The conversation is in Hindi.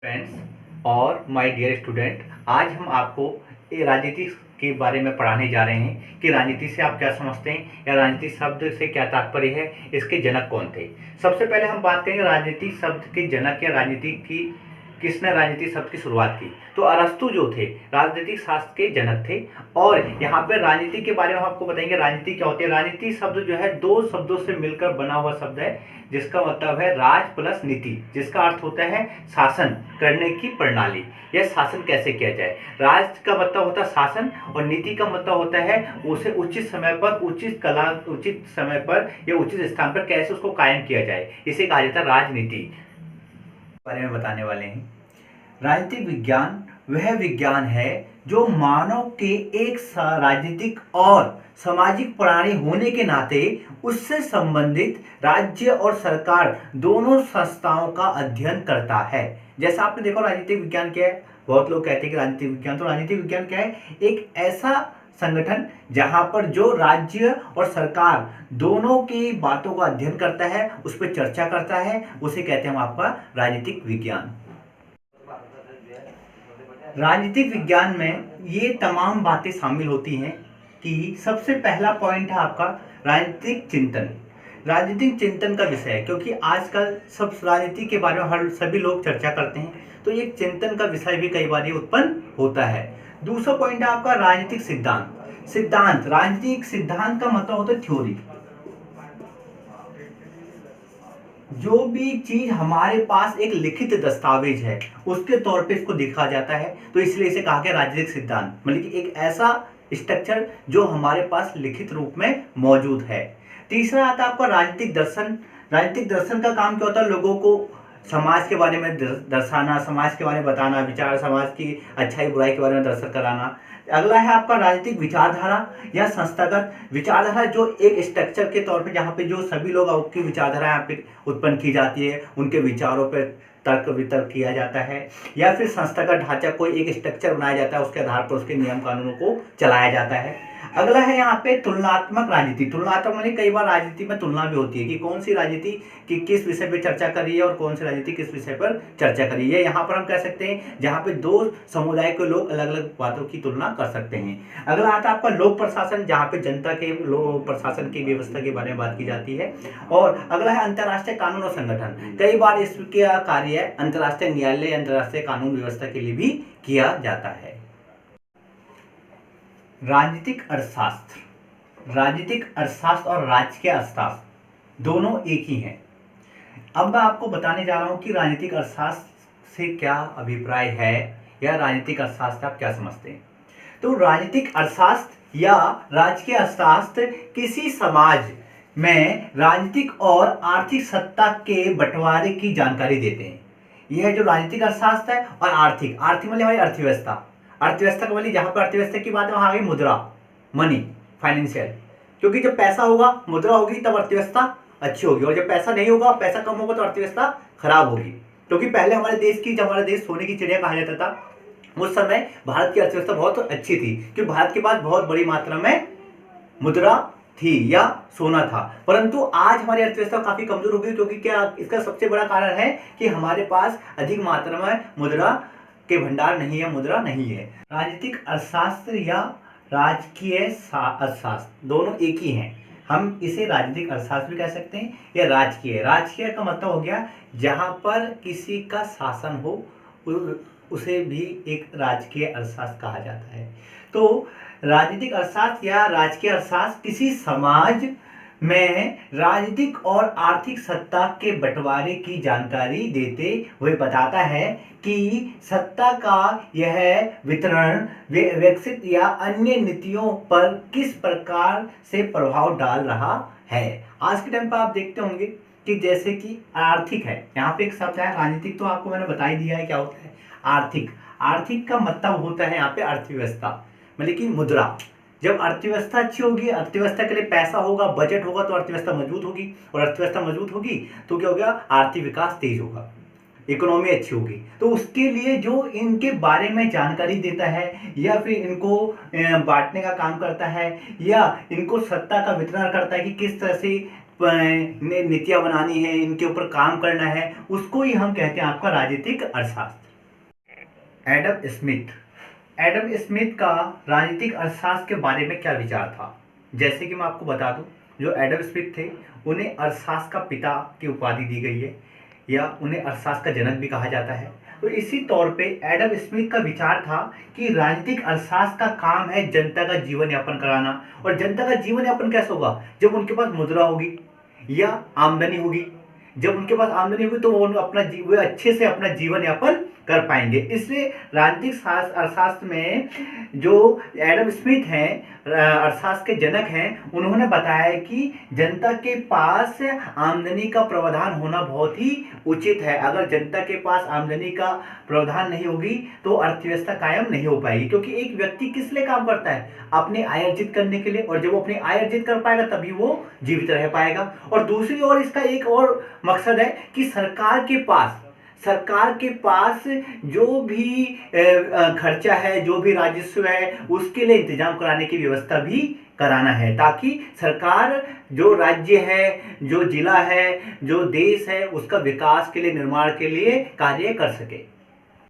फ्रेंड्स और माय डियर स्टूडेंट, आज हम आपको राजनीति के बारे में पढ़ाने जा रहे हैं कि राजनीति से आप क्या समझते हैं या राजनीति शब्द से क्या तात्पर्य है, इसके जनक कौन थे। सबसे पहले हम बात करेंगे राजनीति शब्द के जनक या राजनीति की किसने राजनीति शब्द की शुरुआत की। तो अरस्तु जो थे राजनीतिक शास्त्र के जनक थे। और यहाँ पे राजनीति के बारे में हम आपको बताएंगे राजनीति क्या होती है। राजनीति शब्द जो है दो शब्दों से मिलकर बना हुआ शब्द है, जिसका मतलब है राज प्लस नीति, जिसका अर्थ होता है शासन करने की प्रणाली या शासन कैसे किया जाए। राज का मतलब होता है शासन और नीति का मतलब होता है उसे उचित समय पर, उचित समय पर या उचित स्थान पर कैसे उसको कायम किया जाए, इसे कहा जाता है राजनीति। बारे में बताने वाले हैं। राजनीतिक विज्ञान वह विज्ञान है जो मानव के एक राजनीतिक और सामाजिक प्राणी होने के नाते उससे संबंधित राज्य और सरकार दोनों संस्थाओं का अध्ययन करता है। जैसा आपने देखा राजनीतिक विज्ञान क्या है, बहुत लोग कहते हैं कि राजनीतिक विज्ञान, तो राजनीतिक विज्ञान क्या है, एक ऐसा संगठन जहां पर जो राज्य और सरकार दोनों की बातों का अध्ययन करता है, उस पर चर्चा करता है, उसे कहते हैं हम आपका राजनीतिक विज्ञान। राजनीतिक विज्ञान में ये तमाम बातें शामिल होती हैं कि सबसे पहला पॉइंट है आपका राजनीतिक चिंतन। राजनीतिक चिंतन का विषय है, क्योंकि आजकल सब राजनीति के बारे में सभी लोग चर्चा करते हैं, तो एक चिंतन का विषय भी कई बार उत्पन्न होता है। दूसरा पॉइंट है आपका राजनीतिक सिद्धांत। सिद्धांत, राजनीतिक सिद्धांत का मतलब होता है थ्योरी। जो भी चीज हमारे पास एक लिखित दस्तावेज है उसके तौर पे इसको देखा जाता है, तो इसलिए इसे कहा गया राजनीतिक सिद्धांत, मतलब कि एक ऐसा स्ट्रक्चर जो हमारे पास लिखित रूप में मौजूद है। तीसरा आता है आपका राजनीतिक दर्शन। राजनीतिक दर्शन का काम क्या होता है, लोगों को समाज के बारे में दर्शाना, समाज के बारे में बताना, विचार, समाज की अच्छाई बुराई के बारे में दर्शन कराना। अगला है आपका राजनीतिक विचारधारा या संस्थागत विचारधारा, जो एक स्ट्रक्चर के तौर पे जहाँ पे जो सभी लोग की विचारधारा यहाँ पे उत्पन्न की जाती है, उनके विचारों पर तर्क वितर्क किया जाता है, या फिर संस्थागत ढांचा, कोई एक स्ट्रक्चर बनाया जाता है, उसके आधार पर उसके नियम कानूनों को चलाया जाता है। अगला है यहाँ पे तुलनात्मक राजनीति। तुलनात्मक माने कई बार राजनीति में तुलना भी होती है कि कौन सी राजनीति की किस विषय पर चर्चा कर रही है और कौन सी राजनीति किस विषय पर चर्चा कर रही है। यहाँ पर हम कह सकते हैं जहाँ पे दो समुदाय के लोग अलग अलग बातों की तुलना कर सकते हैं। अगला आता है आपका लोक प्रशासन, जहाँ पे जनता के लोक प्रशासन की व्यवस्था के बारे में बात की जाती है। और अगला है अंतर्राष्ट्रीय कानून और संगठन। कई बार इसके कार्य अंतर्राष्ट्रीय न्यायालय, अंतर्राष्ट्रीय कानून व्यवस्था के लिए भी किया जाता है। राजनीतिक अर्थशास्त्र। राजनीतिक अर्थशास्त्र और राजकीय अर्थशास्त्र दोनों एक ही हैं। अब मैं आपको बताने जा रहा हूं कि राजनीतिक अर्थशास्त्र से क्या अभिप्राय है या राजनीतिक अर्थशास्त्र आप क्या समझते हैं। तो राजनीतिक अर्थशास्त्र या राजकीय अर्थशास्त्र किसी समाज में राजनीतिक और आर्थिक सत्ता के बंटवारे की जानकारी देते हैं। यह जो राजनीतिक अर्थशास्त्र है और आर्थिक मतलब हमारी अर्थव्यवस्था, अर्थव्यवस्था का वाली जहां पर अर्थव्यवस्था की बात है वहां आ गई मुद्रा, मनी, फाइनेंशियल, क्योंकि जब पैसा होगा, मुद्रा होगी, तब अर्थव्यवस्था अच्छी होगी, और जब पैसा नहीं होगा, पैसा कम होगा, तो अर्थव्यवस्था खराब होगी। क्योंकि पहले हमारे देश की, जब हमारा देश सोने की चिड़िया कहा जाता था, उस समय भारत की अर्थव्यवस्था बहुत अच्छी थी, क्योंकि भारत के पास बहुत बड़ी मात्रा में मुद्रा थी या सोना था। परंतु आज हमारी अर्थव्यवस्था काफी कमजोर हो गई, क्योंकि क्या इसका सबसे बड़ा कारण है कि हमारे पास अधिक मात्रा में मुद्रा के भंडार नहीं है, मुद्रा नहीं है। राजनीतिक अर्थशास्त्र या राजकीय अर्थशास्त्र दोनों एक ही हैं। हम इसे राजनीतिक अर्थशास्त्र भी कह सकते हैं या राजकीय। राजकीय का मतलब हो गया जहां पर किसी का शासन हो, उसे भी एक राजकीय अर्थशास्त्र कहा जाता है। तो राजनीतिक अर्थशास्त्र या राजकीय अर्थशास्त्र किसी समाज में राजनीतिक और आर्थिक सत्ता के बंटवारे की जानकारी देते हुए बताता है कि सत्ता का यह वितरण विकसित या अन्य नीतियों पर किस प्रकार से प्रभाव डाल रहा है। आज के टाइम पर आप देखते होंगे कि जैसे कि आर्थिक है, यहाँ पे एक शब्द है राजनीतिक, तो आपको मैंने बता ही दिया है क्या होता है आर्थिक। आर्थिक का मतलब होता है यहाँ पे अर्थव्यवस्था, मतलब कि मुद्रा। जब अर्थव्यवस्था अच्छी होगी, अर्थव्यवस्था के लिए पैसा होगा, बजट होगा, तो अर्थव्यवस्था मजबूत होगी, और अर्थव्यवस्था मजबूत होगी तो क्या हो गया, आर्थिक विकास तेज होगा, इकोनॉमी अच्छी होगी। तो उसके लिए जो इनके बारे में जानकारी देता है या फिर इनको बांटने का काम करता है या इनको सत्ता का वितरण करता है कि किस तरह से नीतियां बनानी है, इनके ऊपर काम करना है, उसको ही हम कहते हैं आपका राजनीतिक अर्थशास्त्र। Adam Smith. एडम स्मिथ का राजनीतिक अर्थशास्त्र के बारे में क्या विचार था? जैसे कि मैं आपको बता दूं, जो एडम स्मिथ थे उन्हें अर्थशास्त्र का पिता की उपाधि दी गई है, या उन्हें अर्थशास्त्र का जनक भी कहा जाता है। तो इसी तौर पे एडम स्मिथ का विचार था कि राजनीतिक अर्थशास्त्र का काम है जनता का जीवन यापन कराना। और जनता का जीवन यापन कैसे होगा? जब उनके पास मुद्रा होगी या आमदनी होगी। जब उनके पास आमदनी होगी तो वो वे अच्छे से अपना जीवन यापन कर पाएंगे। इसलिए राजनीतिक अर्थशास्त्र में जो एडम स्मिथ हैं, अर्थशास्त्र के जनक हैं, उन्होंने बताया कि जनता के पास आमदनी का प्रावधान होना बहुत ही उचित है। अगर जनता के पास आमदनी का प्रावधान नहीं होगी तो अर्थव्यवस्था कायम नहीं हो पाएगी, क्योंकि एक व्यक्ति किस लिए काम करता है? अपनी आय अर्जित करने के लिए। और जब वो अपनी आय अर्जित कर पाएगा तभी वो जीवित रह पाएगा। और दूसरी ओर इसका एक और मकसद है कि सरकार के पास जो भी खर्चा है, जो भी राजस्व है, उसके लिए इंतजाम कराने की व्यवस्था भी कराना है, ताकि सरकार जो राज्य है, जो जिला है, जो देश है, उसका विकास के लिए, निर्माण के लिए कार्य कर सके।